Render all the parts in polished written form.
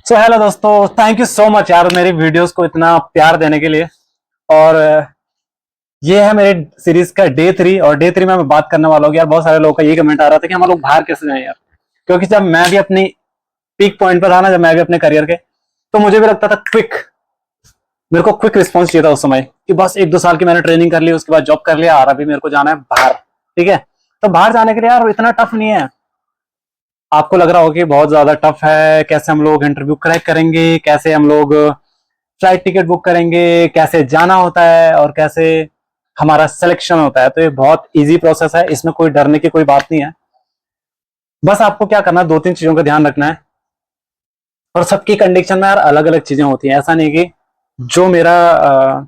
So hello दोस्तों, thank you so much यार मेरी वीडियोस को इतना प्यार देने के लिए। और ये है मेरे सीरीज का डे 3 और डे 3 में मैं बात करने वाला हूँ। यार बहुत सारे लोगों का ये कमेंट आ रहा था कि हम लोग बाहर कैसे जाएं यार, क्योंकि जब मैं भी अपनी पीक पॉइंट पर था ना, जब मैं भी अपने करियर के, तो मुझे भी लगता था मेरे को क्विक रिस्पॉन्स चाहिए था उस समय कि बस 1-2 साल की मैंने ट्रेनिंग कर ली, उसके बाद जॉब कर लिया और अभी मेरे को जाना है बाहर। ठीक है, तो बाहर जाने के लिए यार इतना टफ नहीं है। आपको लग रहा होगा कि बहुत ज्यादा टफ है, कैसे हम लोग इंटरव्यू क्रैक करेंगे, कैसे हम लोग फ्लाइट टिकट बुक करेंगे, कैसे जाना होता है और कैसे हमारा सिलेक्शन होता है। तो ये बहुत इजी प्रोसेस है, इसमें कोई डरने की कोई बात नहीं है। बस आपको क्या करना है, 2-3 चीजों का ध्यान रखना है। और सबकी कंडीशन में यार अलग अलग चीजें होती हैं। ऐसा नहीं कि जो मेरा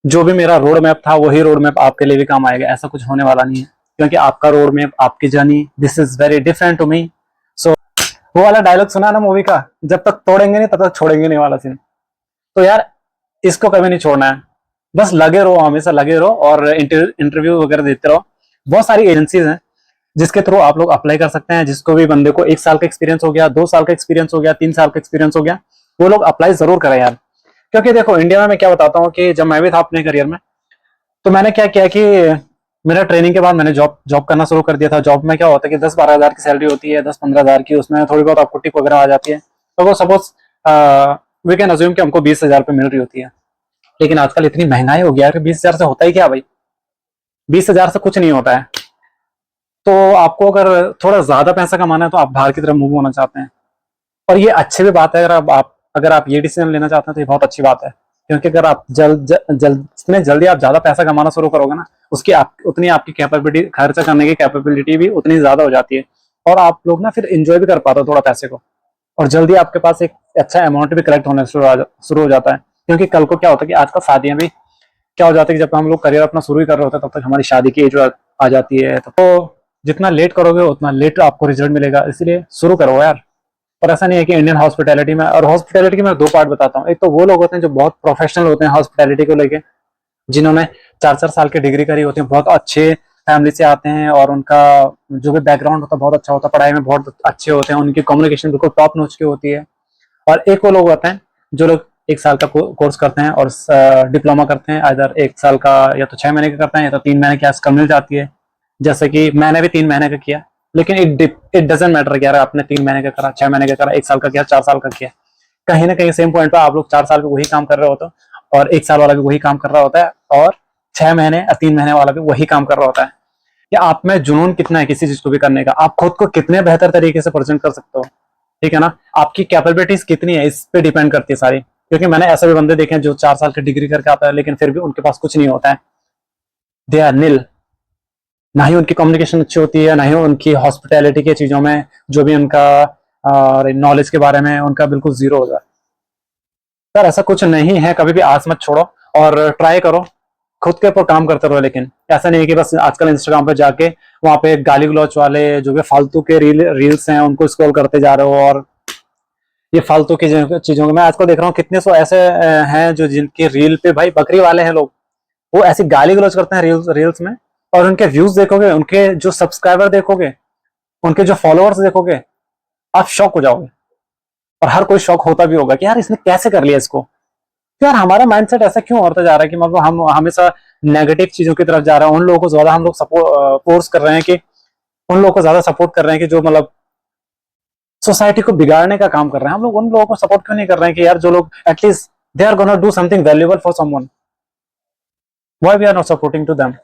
जो भी मेरा रोड मैप था वही रोड मैप आपके लिए भी काम आएगा, ऐसा कुछ होने वाला नहीं है। क्योंकि आपका रोड मैप, आपकी journey, this is very different to me. So वो वाला डायलॉग सुना ना मूवी का, जब तक तोड़ेंगे नहीं तब तक छोड़ेंगे नहीं वाला सीन। तो यार इसको कभी नहीं छोड़ना है। बस लगे रहो, हमेशा लगे रहो और इंटरव्यू वगैरह देते रहो। बहुत सारी एजेंसीज हैं जिसके थ्रू आप लोग अप्लाई कर सकते हैं। जिसको भी बंदे को 1 साल का एक्सपीरियंस हो गया, 2 साल का एक्सपीरियंस हो गया, 3 साल का एक्सपीरियंस हो गया, वो लोग अप्लाई जरूर करें यार। क्योंकि देखो इंडिया में मैं क्या बताता हूँ कि जब मैं भी था अपने करियर में, तो मैंने क्या किया कि मेरा ट्रेनिंग के बाद मैंने जॉब जॉब करना शुरू कर दिया था। जॉब में क्या होता है कि 10-12 हज़ार की सैलरी होती है, 10-15 हज़ार की, उसमें थोड़ी बहुत आपको टिप वगैरह आ जाती है। तो वो सपोज वी कैन अज्यूम कि हमको 20 हज़ार रुपये मिल रही होती है। लेकिन आजकल इतनी महंगाई हो गया है कि 20 हज़ार से होता ही क्या भाई, 20 हज़ार से कुछ नहीं होता है। तो आपको अगर थोड़ा ज्यादा पैसा कमाना है तो आप बाहर की तरफ मूव होना चाहते हैं। और ये अच्छी भी बात है, अगर आप ये डिसीजन लेना चाहते हैं तो ये बहुत अच्छी बात है। क्योंकि अगर आप जितने जल्दी आप ज्यादा पैसा कमाना शुरू करोगे ना, उसकी उतनी आपकी कैपेबिलिटी, खर्चा करने की कैपेबिलिटी भी उतनी ज्यादा हो जाती है। और आप लोग ना फिर इंजॉय भी कर पाते हो थोड़ा पैसे को। और जल्दी आपके पास एक अच्छा अमाउंट भी कलेक्ट होने शुरू हो जाता है। क्योंकि कल को क्या होता है कि आजकल शादियां भी क्या हो जाती है कि जब हम लोग करियर अपना शुरू ही कर रहे होते हैं तब तक हमारी शादी की एज आ जाती है। तो जितना लेट करोगे उतना लेट आपको रिजल्ट मिलेगा, इसलिए शुरू करो यार। और ऐसा नहीं है कि इंडियन हॉस्पिटैलिटी में, और हॉस्पिटैलिटी के मैं 2 पार्ट बताता हूँ। एक तो वो लोग होते हैं जो बहुत प्रोफेशनल होते हैं हॉस्पिटैलिटी को लेके, जिन्होंने 4-4 साल की डिग्री करी होती है, बहुत अच्छे फैमिली से आते हैं और उनका जो भी बैकग्राउंड होता है बहुत अच्छा होता है, पढ़ाई में बहुत अच्छे होते हैं, उनकी कम्युनिकेशन बिल्कुल टॉप नॉच की होती है। और एक वो लोग होते हैं जो लोग 1 साल का कोर्स करते हैं और डिप्लोमा करते हैं, इधर 1 साल का या तो 6 महीने का करते हैं या तो 3 महीने की आजकल मिल जाती है। जैसे कि मैंने भी 3 महीने का किया। लेकिन इट डजेंट मैटर कि यार आपने 3 महीने का करा, 6 महीने का करा, 1 साल का किया, 4 साल का किया, कहीं ना कहीं सेम पॉइंट पर आप लोग 4 साल पे वही काम कर रहे होते हो और 1 साल वाला भी वही काम कर रहा होता है और 6 महीने या 3 महीने वाला भी वही काम कर रहा होता है। कि आप में जुनून कितना है किसी चीज को भी करने का, आप खुद को कितने बेहतर तरीके से प्रेजेंट कर सकते हो। ठीक है ना, आपकी कैपेबिलिटीज कितनी है इस पे डिपेंड करती है सारी। क्योंकि मैंने ऐसे भी बंदे देखे हैं जो 4 साल की डिग्री करके आता है लेकिन फिर भी उनके पास कुछ नहीं होता है, दे आर नील। ना ही उनकी कम्युनिकेशन अच्छी होती है, ना ही उनकी हॉस्पिटैलिटी की चीजों में जो भी उनका नॉलेज के बारे में उनका बिल्कुल जीरो हो जाए। सर ऐसा कुछ नहीं है, कभी भी आस मत छोड़ो और ट्राई करो, खुद के ऊपर काम करते रहो। लेकिन ऐसा नहीं है कि बस आजकल इंस्टाग्राम पे जाके वहां पे गाली गलौच वाले जो भी फालतू के रील्स हैं उनको स्क्रॉल करते जा रहे हो। और ये फालतू की चीजों को मैं आजकल देख रहा हूँ, कितने सौ ऐसे हैं जो जिनके रील पे भाई बकरी वाले हैं लोग, वो ऐसी गाली गलौच करते हैं रील्स में। और उनके व्यूज देखोगे, उनके जो सब्सक्राइबर देखोगे, उनके जो फॉलोअर्स देखोगे, आप शॉक हो जाओगे। और हर कोई शॉक होता भी होगा कि यार इसने कैसे कर लिया इसको। तो यार हमारा माइंडसेट ऐसा क्यों होता जा रहा है कि मतलब हम हमेशा नेगेटिव चीजों की तरफ जा रहे हैं, उन लोगों को ज्यादा हम लोग सपोर्ट फोर्स कर रहे हैं कि उन लोगों को ज्यादा सपोर्ट कर रहे हैं कि जो मतलब सोसाइटी को बिगाड़ने का काम कर रहे हैं। हम लोग उन लोगों को सपोर्ट क्यों नहीं कर रहे हैं कि यार जो लोग at least they are gonna do something valuable for someone, why we are not supporting to them.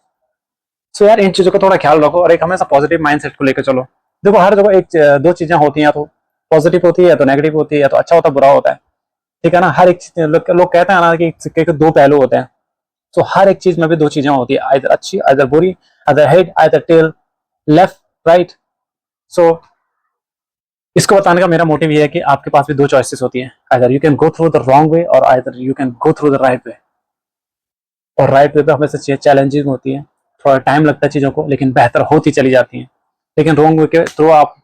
So यार इन चीजों का थोड़ा ख्याल रखो और एक हमेशा पॉजिटिव माइंडसेट को लेकर चलो। देखो हर जगह एक दो चीजें होती हैं, या तो पॉजिटिव होती है या तो नेगेटिव होती है, या तो अच्छा होता है बुरा होता है। ठीक है ना, हर एक चीज लोग कहते हैं ना कि सिक्के के 2 पहलू होते हैं। तो हर एक चीज में भी 2 चीजें होती है, आइदर अच्छी आइदर बुरी, either head either tail, left right. So इसको बताने का मेरा मोटिव ये है कि आपके पास भी 2 चॉइसेस होती है, either you can go through the wrong way और either you can go through the right way. और राइट वे पे हमेशा चैलेंजिंग होती है, थोड़ा टाइम लगता है चीजों को, लेकिन बेहतर होती चली जाती है। लेकिन रॉन्ग वे के थ्रू आप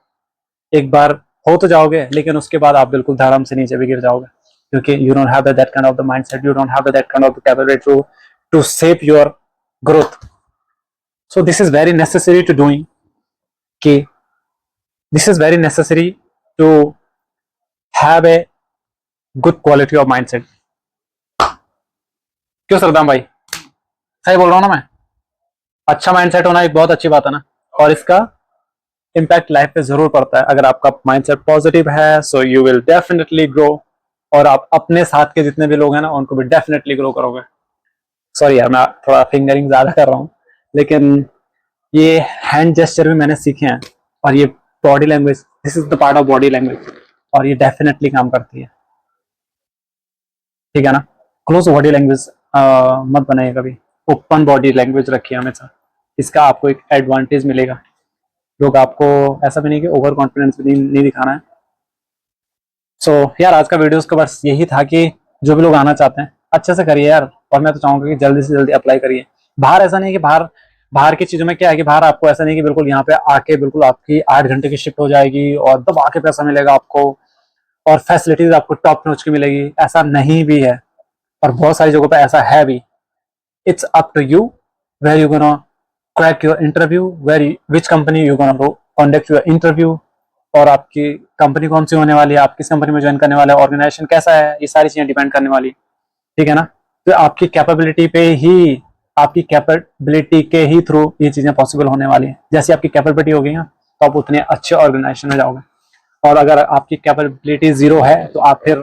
एक बार हो तो जाओगे, लेकिन उसके बाद आप बिल्कुल धड़म से नीचे भी गिर जाओगे। क्योंकि you don't have that kind of the mindset, you don't have that kind of the capability to shape your growth. So this is very necessary to doing कि this is very necessary to have a good quality of mindset. क्यों सरदाम भाई, सही बोल रहा हूँ ना मैं? अच्छा माइंडसेट होना एक बहुत अच्छी बात है ना, और इसका इम्पैक्ट लाइफ पे जरूर पड़ता है। अगर आपका माइंडसेट पॉजिटिव है so you will definitely grow, और आप अपने साथ के जितने भी लोग हैं ना उनको भी डेफिनेटली ग्रो करोगे। सॉरी यार, मैं थोड़ा फिंगरिंग ज्यादा कर रहा हूँ, लेकिन ये हैंड जेस्चर भी मैंने सीखे हैं, और ये body language, this is the part of body language, और ये डेफिनेटली काम करती है। ठीक है ना? क्लोज बॉडी लैंग्वेज मत बनाइए कभी, ओपन बॉडी लैंग्वेज रखिए हमेशा। इसका आपको एक एडवांटेज मिलेगा। लोग आपको, ऐसा भी नहीं कि ओवर कॉन्फिडेंस भी नहीं दिखाना है। सो यार, आज का वीडियो का बस यही था कि जो भी लोग आना चाहते हैं अच्छे से करिए यार, और मैं तो चाहूंगा कि जल्दी से जल्दी अप्लाई करिए। बाहर ऐसा नहीं कि बाहर बाहर की चीजों में क्या है कि बाहर आपको ऐसा नहीं कि बिल्कुल यहाँ पे आके बिल्कुल आपकी 8 घंटे की शिफ्ट हो जाएगी और दबा के पैसा मिलेगा आपको, और फैसिलिटीज आपको टॉप नॉच की मिलेगी, ऐसा नहीं भी है। और बहुत सारी जगहों पे ऐसा है भी। It's up to you where you gonna crack your interview, where which company you gonna conduct your interview, और आपकी कंपनी कौन सी होने वाली है, आप किस कंपनी में ज्वाइन करने वाले हैं, ऑर्गेनाइजेशन कैसा है, ये सारी चीजें डिपेंड करने वाली। ठीक है ना? तो आपकी कैपेबिलिटी पे ही, आपकी कैपेबिलिटी के ही थ्रू ये चीजें पॉसिबल होने वाली हैं। जैसे आपकी कैपेबिलिटी होगी ना तो आप उतने अच्छे ऑर्गेनाइजेशन में जाओगे, और अगर आपकी कैपेबिलिटी जीरो है तो आप फिर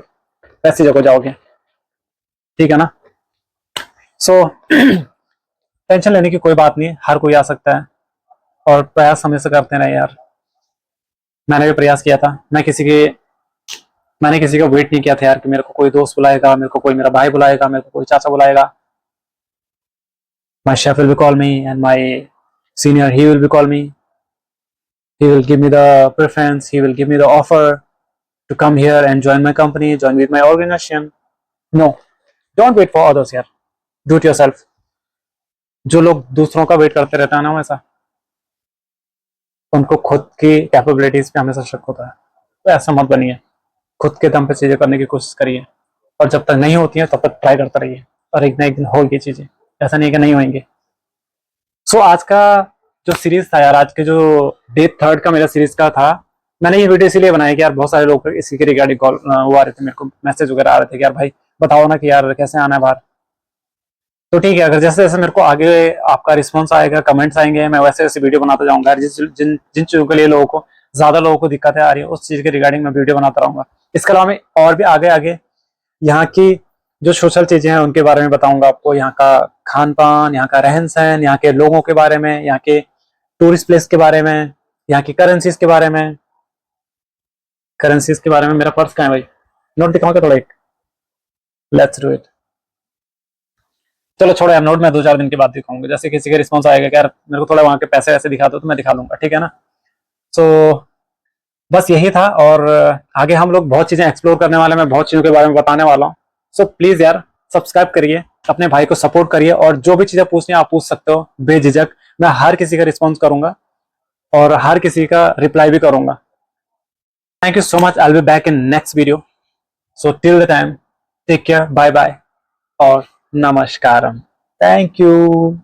वैसी जगह जाओगे। ठीक है ना? सो टेंशन लेने की कोई बात नहीं, हर कोई आ सकता है, और प्रयास हमेशा करते रहे यार। मैंने भी प्रयास किया था, मैंने किसी का वेट नहीं किया था यार कि मेरे को कोई दोस्त बुलाएगा, मेरे को कोई मेरा भाई बुलाएगा, मेरे को कोई चाचा बुलाएगा। My chef will be call me, and my senior, he will be call me. He will give me the preference, he will give me the offer to come here and join my company, join with my organization. No, don't wait for others यार, do it yourself. जो लोग दूसरों का wait करते रहते हैं ना वैसा, उनको खुद की कैपेबिलिटीज पे हमेशा शक होता है। तो ऐसा मत बनिए, खुद के दम पे चीजें करने की कोशिश करिए, और जब तक नहीं होती है तब तक ट्राई करते रहिए, और एक ना एक दिन होगी चीजें, ऐसा नहीं कि नहीं होंगे। सो आज का जो सीरीज था यार, आज के जो डे 3 का मेरा सीरीज का था, मैंने ये वीडियो इसीलिए बनाया कि यार बहुत सारे लोग इसी के रिगार्डिंग कॉल वो आ रहे थे, मेरे को मैसेज वगैरह आ रहे थे कि यार भाई बताओ ना कि यार कैसे आना है बाहर। तो ठीक है, अगर जैसे जैसे मेरे को आगे आपका रिस्पॉन्स आएगा, कमेंट्स आएंगे, मैं वैसे वैसे वीडियो बनाता जाऊंगा। जिन जिन चीजों के लिए ज्यादा लोगों को दिक्कतें आ रही है उस चीज के रिगार्डिंग मैं वीडियो बनाता रहूंगा। इसके अलावा मैं और भी आगे आगे यहाँ की जो सोशल चीजें हैं उनके बारे में बताऊंगा आपको, यहाँ का खान पान, यहाँ का रहन सहन, यहाँ के लोगों के बारे में, यहाँ के टूरिस्ट प्लेस के बारे में, यहाँ की करेंसीज के बारे में। करेंसीज के बारे में मेरा पर्स कहाँ है भाई, नोट दिखाऊंगा थोड़ा एक, लेट्स डू इट। चलो छोड़ो यार, नोट मैं 2-4 दिन के बाद दिखाऊंगा, जैसे किसी का रिस्पॉन्स आएगा कि यार मेरे को थोड़ा वहां के पैसे वैसे दिखा दो तो मैं दिखा दूंगा। ठीक है ना? सो बस यही था, और आगे हम लोग बहुत चीजें एक्सप्लोर करने वाले हैं, मैं बहुत चीजों के बारे में बताने वाला हूँ। सो प्लीज यार सब्सक्राइब करिए, अपने भाई को सपोर्ट करिए, और जो भी चीजें पूछनी है आप पूछ सकते हो बेझिझक। मैं हर किसी का रिस्पॉन्स करूंगा और हर किसी का रिप्लाई भी करूंगा। Thank you so much, I will be back in next video. So till the time, take care, bye bye और नमस्कारम। Thank you.